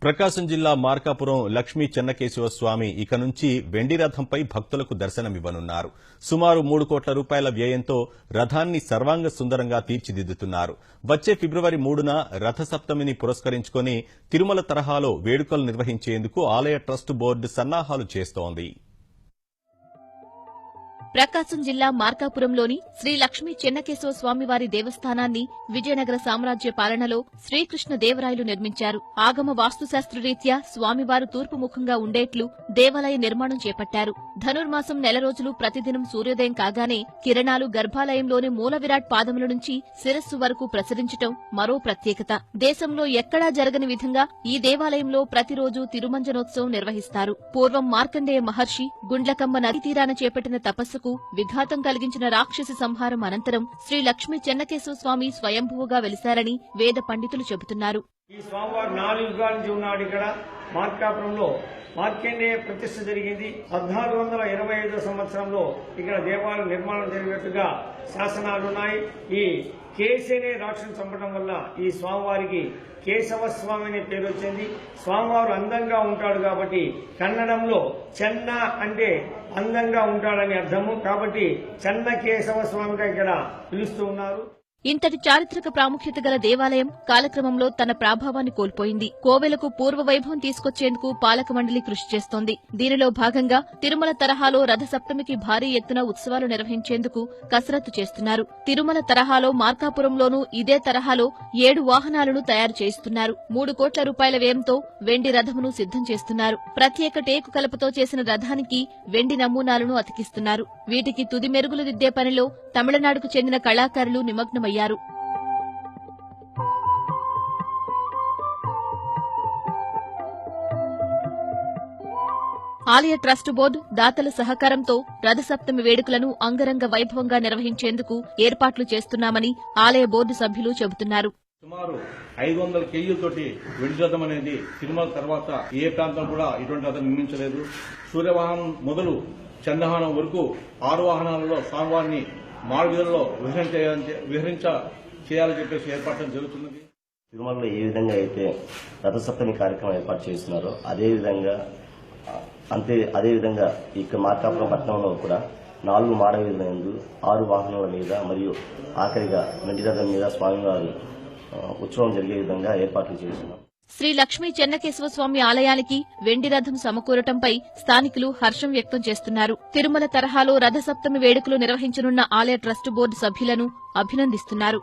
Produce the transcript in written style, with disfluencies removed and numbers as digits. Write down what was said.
ప్రకాశం జిల్లా మార్కాపురం లక్ష్మీ చెన్నకేశవ స్వామి ఇక నుంచి వెండి రథంపై భక్తులకు దర్శనమివ్వనున్నారు. సుమారు 3 కోట్ల రూపాయల వ్యయంతో రథాన్ని సర్వాంగ సుందరంగా తీర్చిదిద్దుతున్నారు. వచ్చే ఫిబ్రవరి 3న రథసప్తమిని పురస్కరించుకుని తిరుమల తరహాలో వేడుకలు నిర్వహించేందుకు ఆలయ ట్రస్ట్ బోర్డు సన్నాహాలు చేస్తోంది. ప్రకాశం జిల్లా మార్కాపురంలోని శ్రీ లక్ష్మీ చెన్నకేశవ స్వామివారి దేవస్థానాన్ని విజయనగర సామ్రాజ్య పాలనలో శ్రీకృష్ణదేవరాయలు నిర్మించారు. ఆగమ వాస్తుశాస్త్రరీత్యా స్వామివారు తూర్పుముఖంగా ఉండేట్లు దేవాలయ నిర్మాణం చేపట్టారు. ధనుర్మాసం నెల రోజులు ప్రతిదినం సూర్యోదయం కాగానే కిరణాలు గర్భాలయంలోని మూల విరాట్ పాదముల నుంచి శిరస్సు వరకు ప్రసరించటం మరో ప్రత్యేకత. దేశంలో ఎక్కడా జరగని విధంగా ఈ దేవాలయంలో ప్రతిరోజు తిరుమంజనోత్సవం నిర్వహిస్తారు. పూర్వం మార్కండేయ మహర్షి గుండ్లకమ్మ నదీ తీరాన చేపట్టిన తపస్సుకు విఘాతం కలిగించిన రాక్షసి సంహారం అనంతరం శ్రీ లక్ష్మీ చెన్నకేశవ స్వామి స్వయంభువుగా వెలిశారని వేద పండితులు చెబుతున్నారు. ఈ స్వామివారు 4 యుగాల నుంచి ఉన్నాడు. ఇక్కడ మార్కాపురంలో మార్కండేయ ప్రతిష్ఠ జరిగింది. 1425 సంవత్సరంలో ఇక్కడ దేవాలయ నిర్మాణం జరిగినట్టుగా శాసనాలున్నాయి. ఈ కేశి అనే రాక్షసుని చంపడం వల్ల ఈ స్వామివారికి కేశవ స్వామి అనే పేరు వచ్చింది. స్వామివారు అందంగా ఉంటాడు కాబట్టి కన్నడంలో చెన్న అంటే అందంగా ఉంటాడని అర్థము. కాబట్టి చెన్న కేశవ స్వామిగా ఇక్కడ పిలుస్తూ ఉన్నారు. ఇంతటి చారిత్రక ప్రాముఖ్యత గల దేవాలయం కాలక్రమంలో తన ప్రాభావాన్ని కోల్పోయింది. కోవెలకు పూర్వ వైభవం తీసుకొచ్చేందుకు పాలక మండలి కృషి చేస్తోంది. దీనిలో భాగంగా తిరుమల తరహాలో రథసప్తమికి భారీ ఎత్తున ఉత్సవాలు నిర్వహించేందుకు కసరత్తు చేస్తున్నారు. తిరుమల తరహాలో మార్కాపురంలోనూ ఇదే తరహాలో 7 వాహనాలను తయారు చేయిస్తున్నారు. 3 కోట్ల రూపాయల వ్యయంతో వెండి రథమును సిద్దం చేస్తున్నారు. ప్రత్యేక టేకు కలపతో చేసిన రథానికి వెండి నమూనాలను అతికిస్తున్నారు. వీటికి తుది మెరుగులు దిద్దే పనిలో తమిళనాడుకు చెందిన కళాకారులు నిమగ్నమయ్యారు. ఆలయ ట్రస్ట్ బోర్డు దాతల సహకారంతో రథసప్తమి వేడుకలను అంగరంగ వైభవంగా నిర్వహించేందుకు ఏర్పాట్లు చేస్తున్నామని ఆలయ బోర్డు సభ్యులు చెబుతున్నారు. సుమారు 500 కేజీలతోటి వెండి రథం అనేది తిరుమల తర్వాత ఏ ప్రాంతం కూడా ఇటువంటి రథం నిర్మించలేదు. సూర్యవాహనం మొదలు చంద్రవాహనం వరకు 6 వాహనాలలో స్వామివారిని మార్గంలో చేయాలని చెప్పేసి ఏర్పాటు జరుగుతున్నది. తిరుమలలో ఏ విధంగా అయితే రథసప్తమి కార్యక్రమం ఏర్పాటు చేస్తున్నారో అదేవిధంగా ఇక్కడ మార్కాపురం పట్టణంలో కూడా 4 మాడవీధుల యందు 6 వాహనాల మీద మరియు ఆఖరిగా వెండి రథం మీద స్వామివారి ఉత్సవం జరిగే విధంగా ఏర్పాట్లు చేస్తున్నాం. శ్రీ లక్ష్మీ చెన్నకేశవ స్వామి ఆలయానికి వెండి రథం సమకూరటంపై స్థానికులు హర్షం వ్యక్తం చేస్తున్నారు. తిరుమల తరహాలో రథసప్తమి వేడుకలు నిర్వహించనున్న ఆలయ ట్రస్ట్ బోర్డు సభ్యులను అభినందిస్తున్నారు.